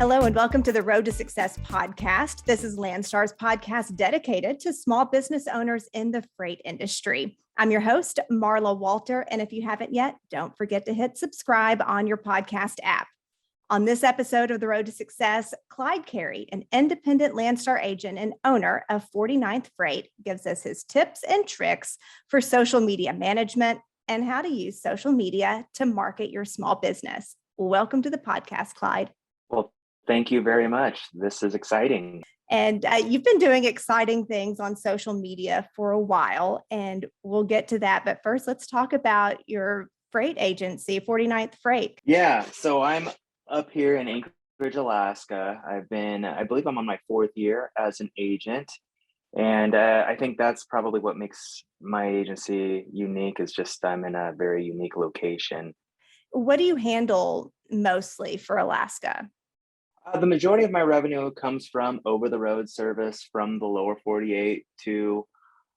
Hello and welcome to the Road to Success podcast. This is Landstar's podcast dedicated to small business owners in the freight industry. I'm your host, Marla Walter, and if you haven't yet, don't forget to hit subscribe on your podcast app. On this episode of the Road to Success, Clyde Carey, an independent Landstar agent and owner of 49th Freight, gives us his tips and tricks for social media management and how to use social media to market your small business. Welcome to the podcast, Clyde. Well, thank you very much. This is exciting. And you've been doing exciting things on social media for a while, and we'll get to that. But first, let's talk about your freight agency, 49th Freight. Yeah, so I'm up here in Anchorage, Alaska. I believe I'm on my fourth year as an agent. And I think that's probably what makes my agency unique is just I'm in a very unique location. What do you handle mostly for Alaska? The majority of my revenue comes from over-the-road service from the lower 48 to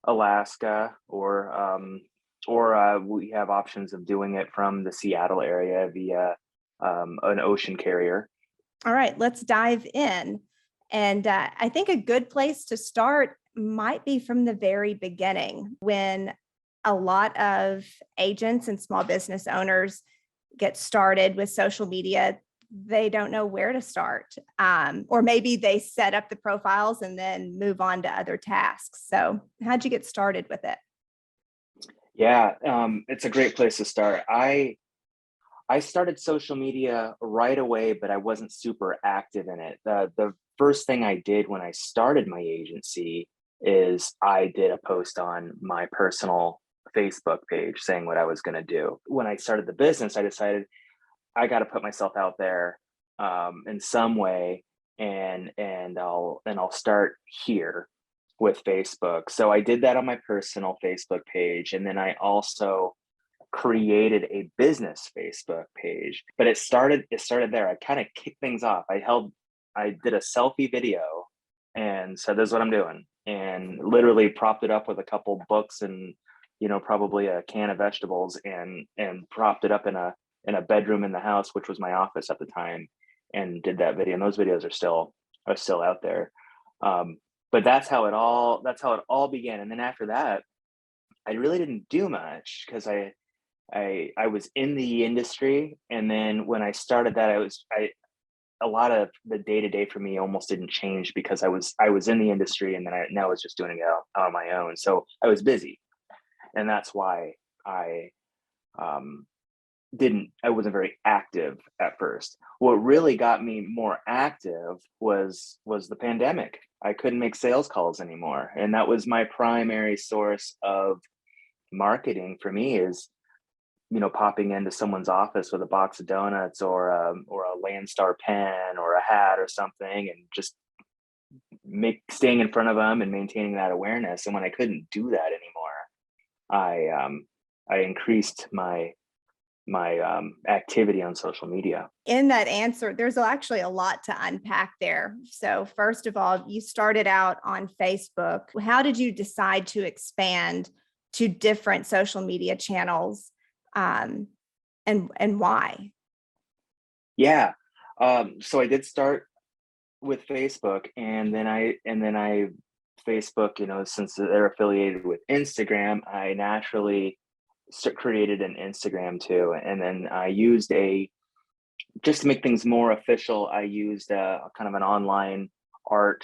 Alaska, or we have options of doing it from the Seattle area via an ocean carrier. All right, let's dive in. And I think a good place to start might be from the very beginning, when a lot of agents and small business owners get started with social media. They don't know where to start, or maybe they set up the profiles and then move on to other tasks. So how'd you get started with it? Yeah, it's a great place to start. I started social media right away, but I wasn't super active in it. The first thing I did when I started my agency is I did a post on my personal Facebook page saying what I was going to do. When I started the business, I decided I got to put myself out there in some way, and I'll start here with Facebook. So I did that on my personal Facebook page, and then I also created a business Facebook page. But it started there. I kind of kicked things off. I did a selfie video and said, "This is what I'm doing," and literally propped it up with a couple books and probably a can of vegetables, and propped it up in a bedroom in the house, which was my office at the time, and did that video. And those videos are still out there. But that's how it all began. And then after that, I really didn't do much because I was in the industry. And then when I started that, a lot of the day-to-day for me almost didn't change because I was in the industry, and then I was just doing it on my own. So I was busy. And that's why I wasn't very active at first. What really got me more active was the pandemic. I couldn't make sales calls anymore. And that was my primary source of marketing for me, is popping into someone's office with a box of donuts or a Landstar pen or a hat or something, and just staying in front of them and maintaining that awareness. And when I couldn't do that anymore, I increased my activity on social media. In that answer, there's actually a lot to unpack there. So first of all, you started out on Facebook. How did you decide to expand to different social media channels, and why? Yeah. So I did start with Facebook, and then I Facebook, since they're affiliated with Instagram, I naturally created an Instagram too. And then I used just to make things more official, I used a kind of an online art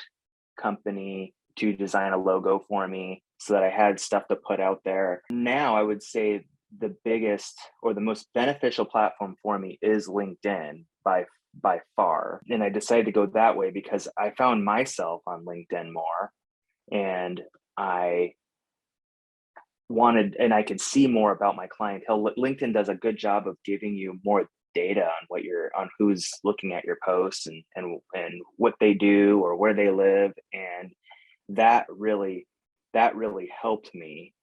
company to design a logo for me so that I had stuff to put out there. Now I would say the biggest or the most beneficial platform for me is LinkedIn by far. And I decided to go that way because I found myself on LinkedIn more, and I could see more about my clientele. LinkedIn does a good job of giving you more data on who's looking at your posts and what they do or where they live. And that really helped me.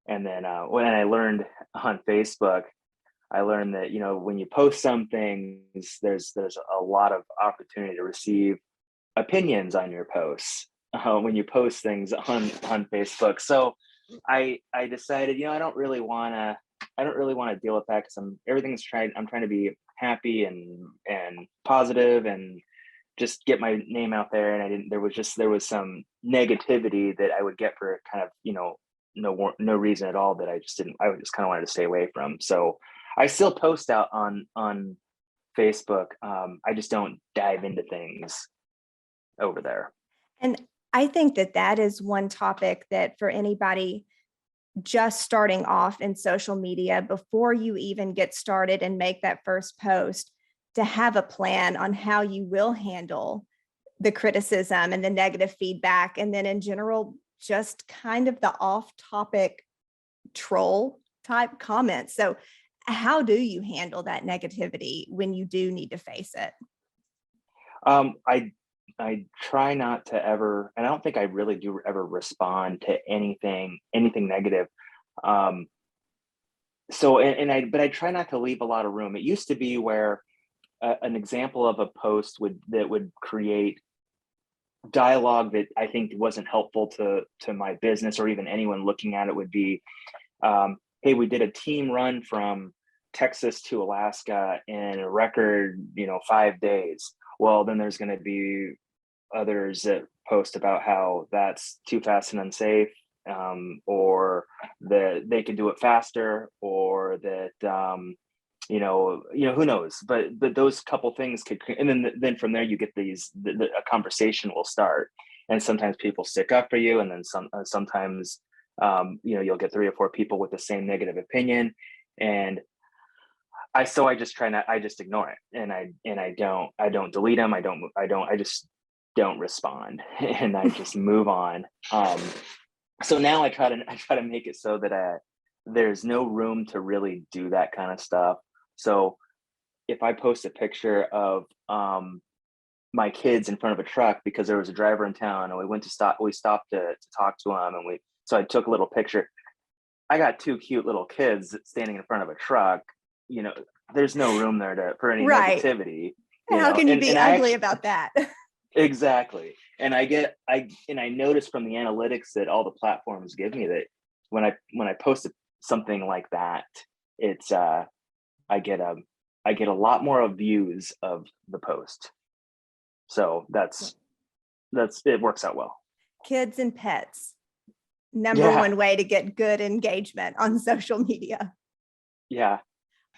And then when I learned on Facebook, I learned that, when you post some things, there's a lot of opportunity to receive opinions on your posts when you post things on Facebook. So I decided, I don't really want to deal with that, because I'm trying to be happy and positive, and just get my name out there. And there was some negativity that I would get for kind of, no reason at all, that I just kind of wanted to stay away from. So I still post out on Facebook. I just don't dive into things over there. And I think that that is one topic that for anybody just starting off in social media, before you even get started and make that first post, to have a plan on how you will handle the criticism and the negative feedback. And then in general, just kind of the off topic troll type comments. So how do you handle that negativity when you do need to face it? I try not to ever, and I don't think I really do ever respond to anything negative. But I try not to leave a lot of room. It used to be where an example of a post that would create dialogue that I think wasn't helpful to my business or even anyone looking at it would be, hey, we did a team run from Texas to Alaska in a record, 5 days. Well, then there's going to be others that post about how that's too fast and unsafe, or that they could do it faster, or that who knows, but those couple things could, and then from there you get a conversation will start, and sometimes people stick up for you, and then sometimes you'll get 3 or 4 people with the same negative opinion, and I just ignore it, and I don't delete them. I just don't respond, and I just move on. So now I try to make it so that there's no room to really do that kind of stuff. So if I post a picture of my kids in front of a truck because there was a driver in town, and we stopped to talk to him, and so I took a little picture. I got 2 cute little kids standing in front of a truck. There's no room there for any Right. negativity. How can you be ugly about that? Exactly. And I noticed from the analytics that all the platforms give me that when I post something like that, it's I get a lot more of views of the post. So that's it works out well. Kids and pets, number Yeah. one way to get good engagement on social media. Yeah.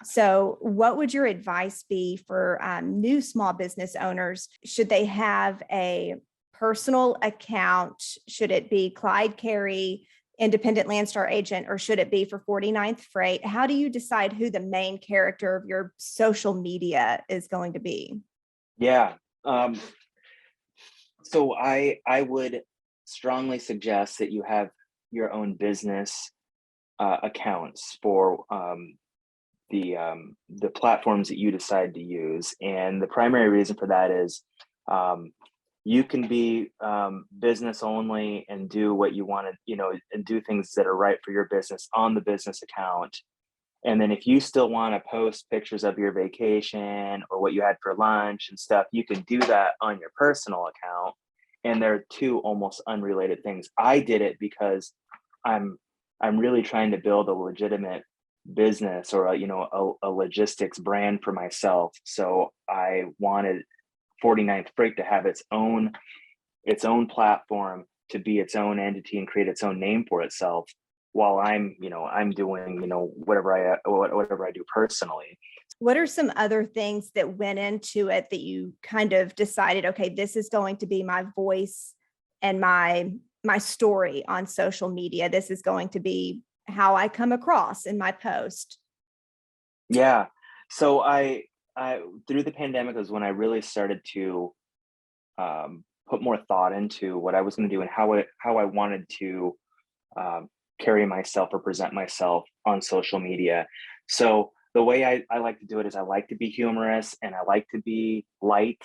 So what would your advice be for new small business owners? Should they have a personal account? Should it be Clyde Carey, independent Landstar agent, or should it be for 49th Freight? How do you decide who the main character of your social media is going to be? Yeah. So I would strongly suggest that you have your own business accounts for the platforms that you decide to use, and the primary reason for that is you can be business only and do what you want to, and do things that are right for your business on the business account. And then if you still want to post pictures of your vacation or what you had for lunch and stuff, you can do that on your personal account. And they're 2 almost unrelated things. I did it because I'm really trying to build a legitimate business, or a logistics brand for myself. So I wanted 49th Freight to have its own platform, to be its own entity and create its own name for itself, while I'm doing whatever I do personally. What are some other things that went into it that you kind of decided, okay, this is going to be my voice and my story on social media. This is going to be how I come across in my post? Yeah. So I through the pandemic was when I really started to put more thought into what I was going to do and how I wanted to carry myself or present myself on social media. So the way I like to do it is I like to be humorous and I like to be light.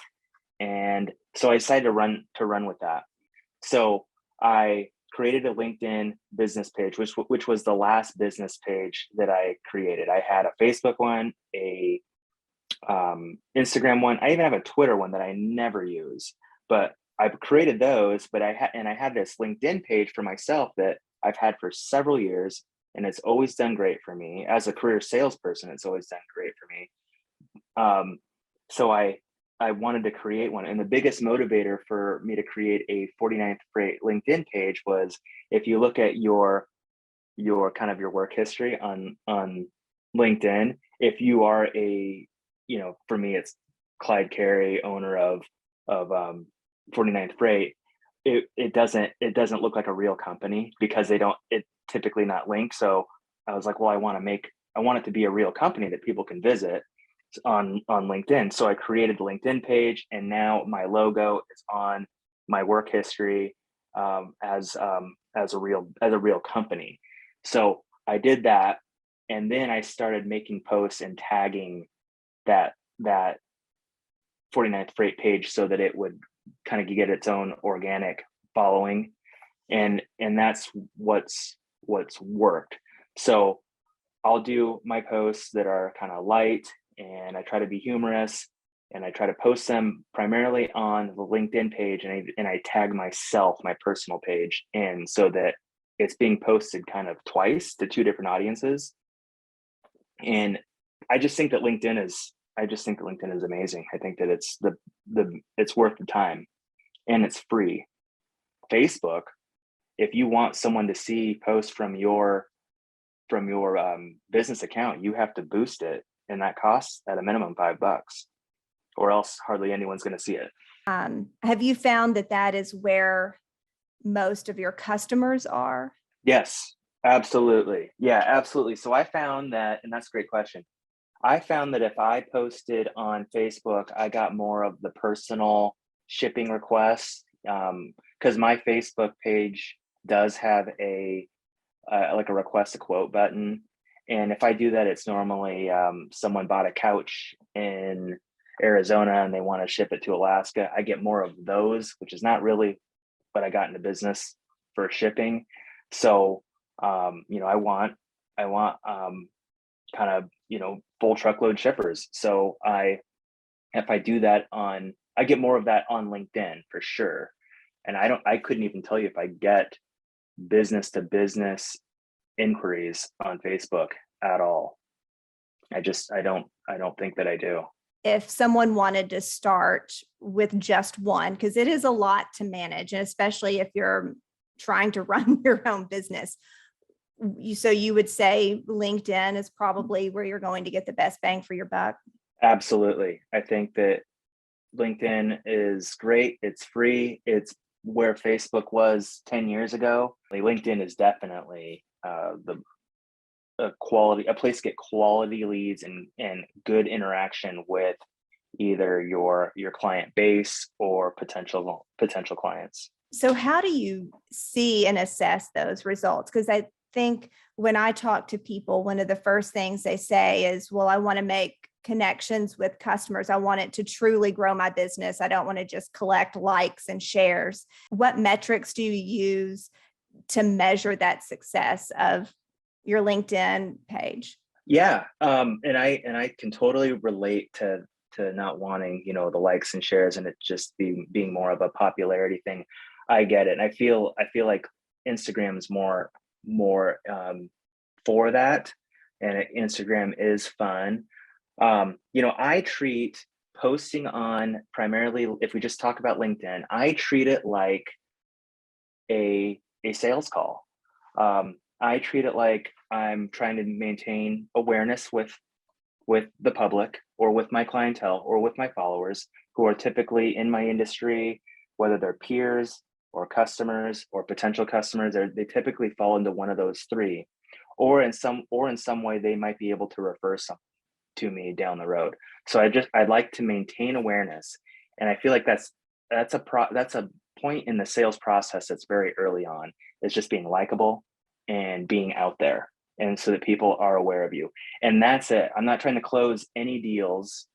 And so I decided to run with that. So I created a LinkedIn business page, which was the last business page that I created. I had a Facebook one, a Instagram one. I even have a Twitter one that I never use, but I've created those. But I had this LinkedIn page for myself that I've had for several years, and it's always done great for me as a career salesperson. It's always done great for me. So I I wanted to create one. And the biggest motivator for me to create a 49th Freight LinkedIn page was, if you look at your kind of your work history on LinkedIn, if you are a, for me, it's Clyde Carey, owner of 49th Freight, it doesn't look like a real company, because it typically not linked. So I was like, well, I want it to be a real company that people can visit on LinkedIn. So I created the LinkedIn page, and now my logo is on my work history, as a real company. So I did that, and then I started making posts and tagging that 49th Freight page, so that it would kind of get its own organic following, and that's what's worked. So I'll do my posts that are kind of light, and I try to be humorous, and I try to post them primarily on the LinkedIn page, and I tag myself, my personal page, in, so that it's being posted kind of twice to two different audiences. And I just think that LinkedIn is amazing. I think that it's worth the time, and it's free. Facebook, if you want someone to see posts from your business account, you have to boost it, and that costs at a minimum $5, or else hardly anyone's going to see it. Have you found that is where most of your customers are? Yes, absolutely. Yeah, absolutely. So I found that, and that's a great question. I found that if I posted on Facebook, I got more of the personal shipping requests, because my Facebook page does have like a request a quote button. And if I do that, it's normally someone bought a couch in Arizona and they want to ship it to Alaska. I get more of those, which is not really what I got into business for shipping. So, I want kind of, full truckload shippers. So if I do that I get more of that on LinkedIn for sure. And I couldn't even tell you if I get business to business inquiries on Facebook at all. I don't think that I do. If someone wanted to start with just one, because it is a lot to manage, and especially if you're trying to run your own business, so you would say LinkedIn is probably where you're going to get the best bang for your buck? Absolutely. I think that LinkedIn is great. It's free. It's where Facebook was 10 years ago. LinkedIn is definitely a place to get quality leads and good interaction with either your client base or potential clients. So how do you see and assess those results? Because I think when I talk to people, one of the first things they say is, well, I want to make connections with customers. I want it to truly grow my business. I don't want to just collect likes and shares. What metrics do you use to measure that success of your LinkedIn page? Yeah. And I can totally relate to not wanting, the likes and shares, and it just being more of a popularity thing. I get it. And I feel like Instagram is more for that. And Instagram is fun. I treat posting on, primarily, if we just talk about LinkedIn, I treat it like a sales call. I treat it like I'm trying to maintain awareness with the public, or with my clientele, or with my followers who are typically in my industry, whether they're peers or customers or potential customers. They typically fall into one of those three, or in some way they might be able to refer something to me down the road. So I'd like to maintain awareness, and I feel like that's a point in the sales process that's very early on. It's just being likable and being out there, and so that people are aware of you. And that's it. I'm not trying to close any deals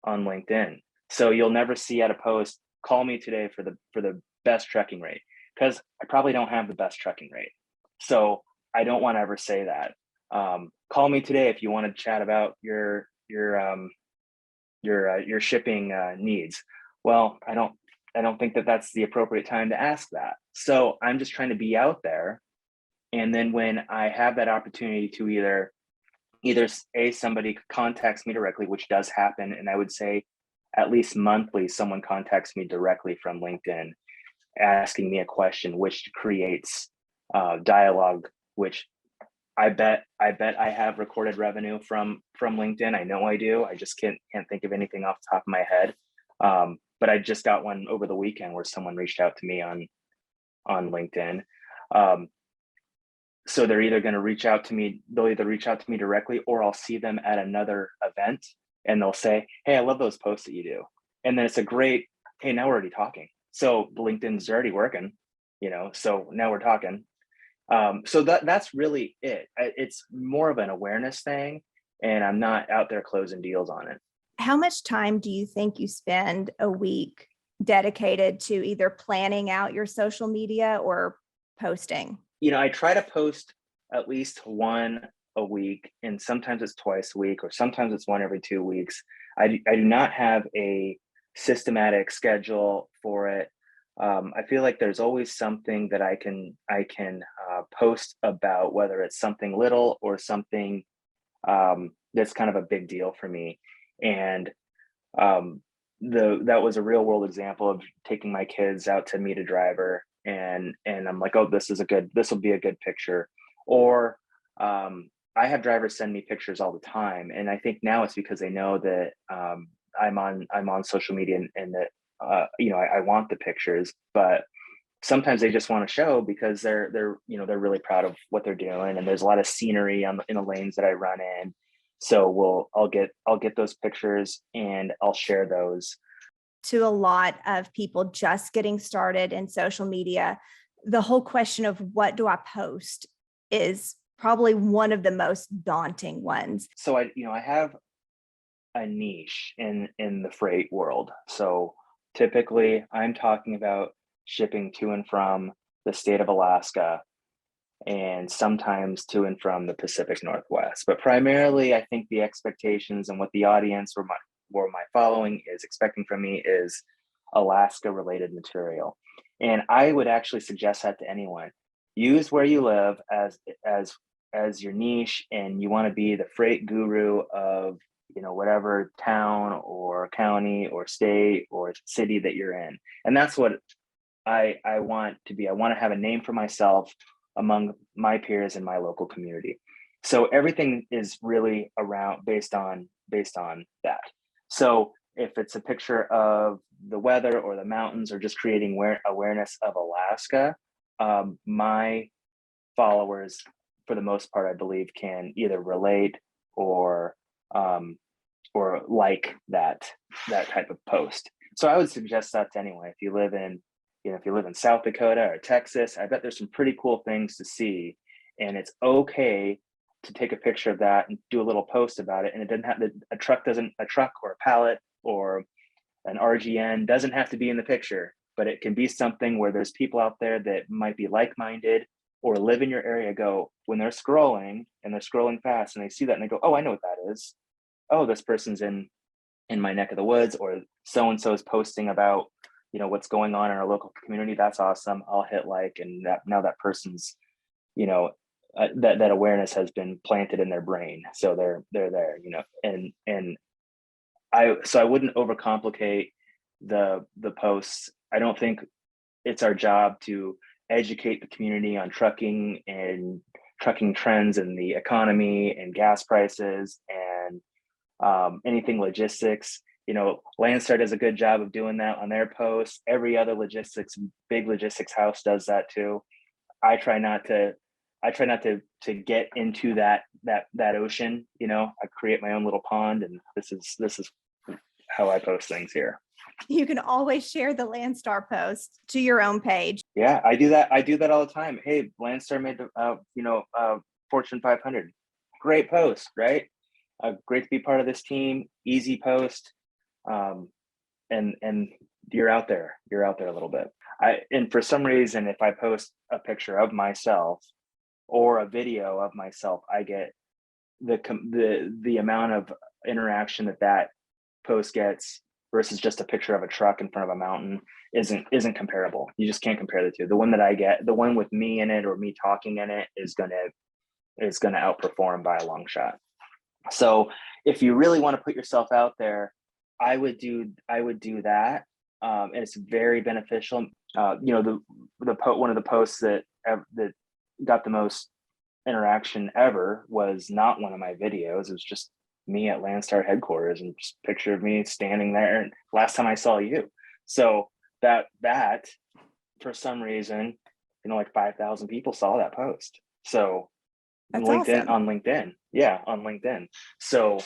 on LinkedIn. So you'll never see at a post, call me today for the best trekking rate, because I probably don't have the best trekking rate. So I don't want to ever say that. Call me today if you want to chat about your shipping needs. Well, I don't think that that's the appropriate time to ask that. So I'm just trying to be out there. And then when I have that opportunity to either somebody contacts me directly, which does happen, and I would say at least monthly, someone contacts me directly from LinkedIn asking me a question, which creates dialogue, which I bet I have recorded revenue from LinkedIn. I know I do. I just can't think of anything off the top of my head. But I just got one over the weekend where someone reached out to me on LinkedIn. So they're either going to reach out to me, they'll either reach out to me directly, or I'll see them at another event and they'll say, "Hey, I love those posts that you do." And then it's a great, hey, now we're already talking. So LinkedIn's already working, so now we're talking. So that's really it. It's more of an awareness thing, and I'm not out there closing deals on it. How much time do you think you spend a week dedicated to either planning out your social media or posting? I try to post at least one a week, and sometimes it's twice a week, or sometimes it's one every 2 weeks. I do not have a systematic schedule for it. I feel like there's always something that I can post about, whether it's something little or something that's kind of a big deal for me. And that was a real world example of taking my kids out to meet a driver, and I'm like, oh, this will be a good picture. Or I have drivers send me pictures all the time, and I think now it's because they know that I'm on social media, and that I want the pictures, but sometimes they just want to show because they're really proud of what they're doing, and there's a lot of scenery in the lanes that I run in. So I'll get those pictures and I'll share those. To a lot of people just getting started in social media, the whole question of what do I post is probably one of the most daunting ones. So I have a niche in the freight world. So typically I'm talking about shipping to and from the state of Alaska, and sometimes to and from the Pacific Northwest. But primarily, I think the expectations and what the audience or my following is expecting from me is Alaska related material. And I would actually suggest that to anyone. Use where you live as your niche, and you want to be the freight guru of whatever town or county or state or city that you're in. And that's what I want to be. I want to have a name for myself among my peers in my local community. So everything is really based on that. So if it's a picture of the weather or the mountains, or just creating awareness of Alaska, my followers, for the most part, I believe, can either relate or like that type of post. So I would suggest that to anyone. If you live in South Dakota or Texas, I bet there's some pretty cool things to see, and it's okay to take a picture of that and do a little post about it. And it doesn't have a truck or a pallet or an RGN doesn't have to be in the picture, but it can be something where there's people out there that might be like-minded or live in your area, when they're scrolling and they're scrolling fast and they see that and they go, oh, I know what that is. Oh, this person's in my neck of the woods, or so-and-so is posting about what's going on in our local community. That's awesome. I'll hit like, and now that person's that awareness has been planted in their brain, so they're there, and I wouldn't overcomplicate the posts. I don't think it's our job to educate the community on trucking and trucking trends and the economy and gas prices and anything logistics. Landstar does a good job of doing that on their posts. Every other big logistics house does that too. I try not to get into that ocean. I create my own little pond, and this is how I post things here. You can always share the Landstar post to your own page. Yeah, I do that all the time. Hey, Landstar made the Fortune 500. Great post, right? Great to be part of this team. Easy post, and you're out there a little bit. And for some reason, if I post a picture of myself or a video of myself, I get the amount of interaction that post gets versus just a picture of a truck in front of a mountain isn't comparable. You just can't compare the two. The one that I get, the one with me in it or me talking in it, is gonna outperform by a long shot. So if you really want to put yourself out there, I would do that. And it's very beneficial. One of the posts that got the most interaction ever was not one of my videos. It was just me at Landstar headquarters and just a picture of me standing there. And last time I saw you. So that for some reason, like 5,000 people saw that post. So That's LinkedIn awesome. on LinkedIn. Yeah, on LinkedIn. So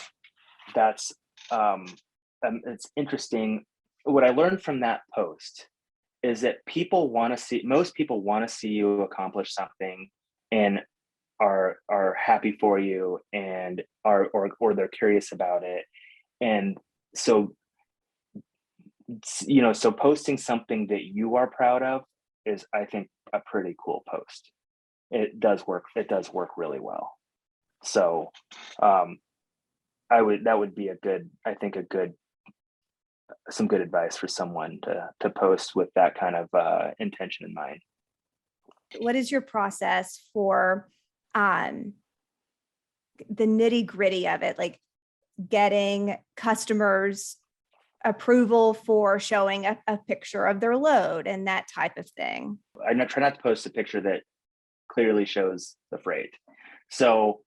that's it's interesting. What I learned from that post is that most people want to see you accomplish something and are happy for you and or they're curious about it. And so so posting something that you are proud of is, I think, a pretty cool post. It does work really well. So that would be I think some good advice for someone to post with that kind of intention in mind. What is your process for the nitty gritty of it, like getting customers approval for showing a picture of their load and that type of thing? Try not to post a picture that clearly shows the freight. So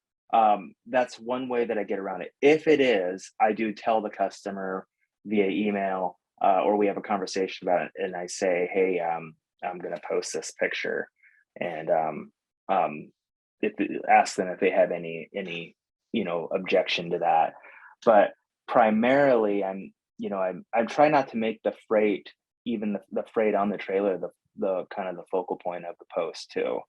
that's one way that I get around it. If it is, I do tell the customer via email or we have a conversation about it, and I say, hey, I'm going to post this picture, and ask them if they have any objection to that. But primarily, I'm trying not to make the freight, even the freight on the trailer, the kind of the focal point of the post too.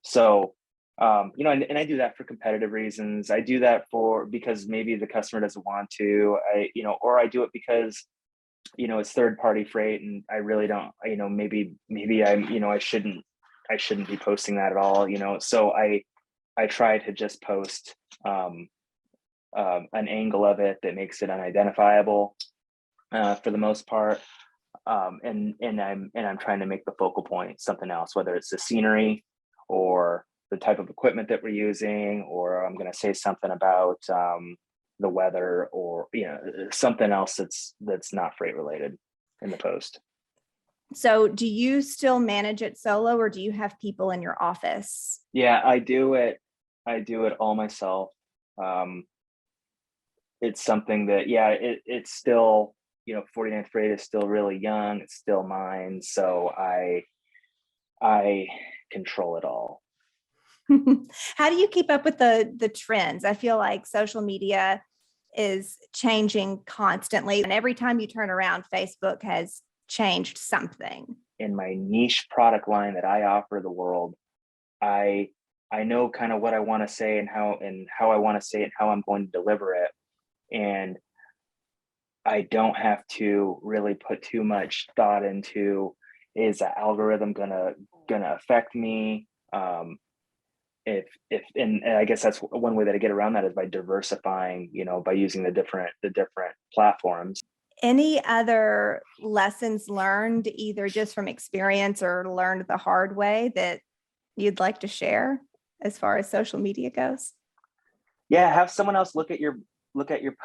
So and I do that for competitive reasons. I do that because maybe the customer doesn't want to, or I do it because it's third party freight and I really don't, maybe I shouldn't be posting that at all, so I try to just post an angle of it that makes it unidentifiable for the most part. And I'm trying to make the focal point something else, whether it's the scenery or the type of equipment that we're using, or I'm going to say something about the weather, or something else that's not freight related in the post. So do you still manage it solo, or do you have people in your office? Yeah, I do it all myself. It's something that, it's still, 49th Freight is still really young. It's still mine. So I control it all. How do you keep up with the trends? I feel like social media is changing constantly, and every time you turn around, Facebook has changed something. In my niche product line that I offer the world, I know kind of what I want to say and how I want to say it, how I'm going to deliver it. And I don't have to really put too much thought into, is the algorithm gonna affect me? And I guess that's one way that I get around that, is by diversifying, by using the different platforms. Any other lessons learned, either just from experience or learned the hard way, that you'd like to share as far as social media goes? Yeah, have someone else look at your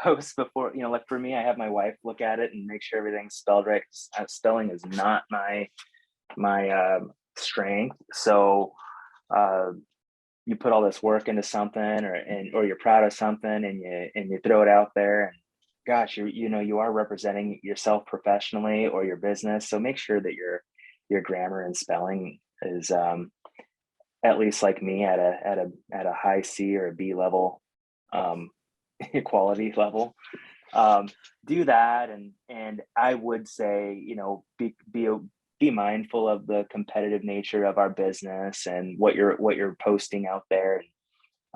posts before, like for me, I have my wife look at it and make sure everything's spelled right. Spelling is not my strength. So you put all this work into something, or you're proud of something, and you throw it out there, and gosh, you are representing yourself professionally or your business. So make sure that your grammar and spelling is at least like me, at a high C or a B level quality level. Do that, and I would say, be mindful of the competitive nature of our business and what you're posting out there.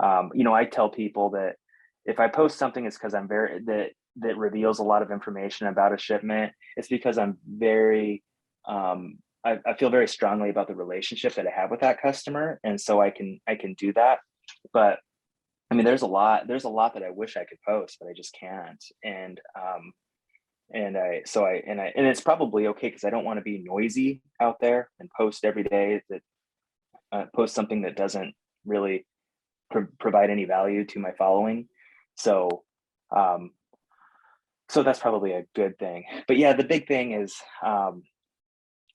I tell people that if I post something, it's because I'm that reveals a lot of information about a shipment. It's because I'm very I feel very strongly about the relationship that I have with that customer, and so I can do that. But I mean, there's a lot that I wish I could post, but I just can't. And it's probably okay, because I don't want to be noisy out there and post every day that post something that doesn't really provide any value to my following. So So that's probably a good thing. But yeah, the big thing is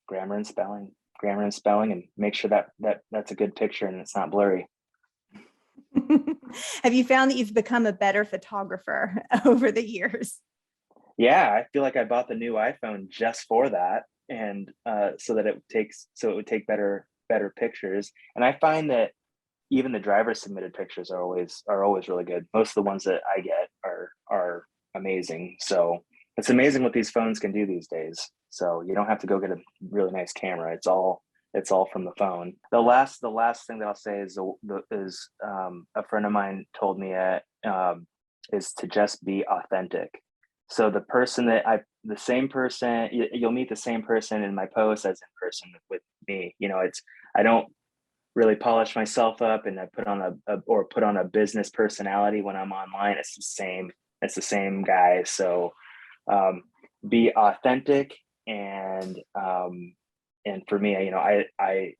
grammar and spelling, and make sure that's a good picture and it's not blurry. Have you found that you've become a better photographer over the years? Yeah, I feel like I bought the new iPhone just for that, and so it would take better pictures. And I find that even the driver submitted pictures are always really good. Most of the ones that I get are amazing. So it's amazing what these phones can do these days. So you don't have to go get a really nice camera. It's all from the phone. The last thing that I'll say is a friend of mine told me is to just be authentic. So the same person, you'll meet the same person in my post as in person with me. I don't really polish myself up and I put on a business personality when I'm online. It's the same guy. So be authentic, and for me, I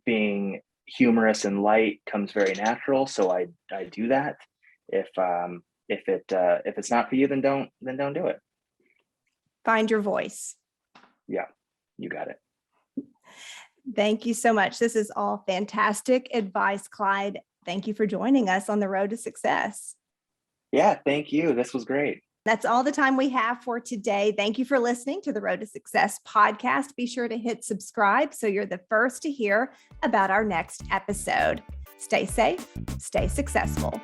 being humorous and light comes very natural. So I do that. If it's not for you, then don't do it. Find your voice. Yeah, you got it. Thank you so much. This is all fantastic advice, Clyde. Thank you for joining us on the road to success. Yeah, thank you. This was great. That's all the time we have for today. Thank you for listening to the Road to Success podcast. Be sure to hit subscribe so you're the first to hear about our next episode. Stay safe, stay successful.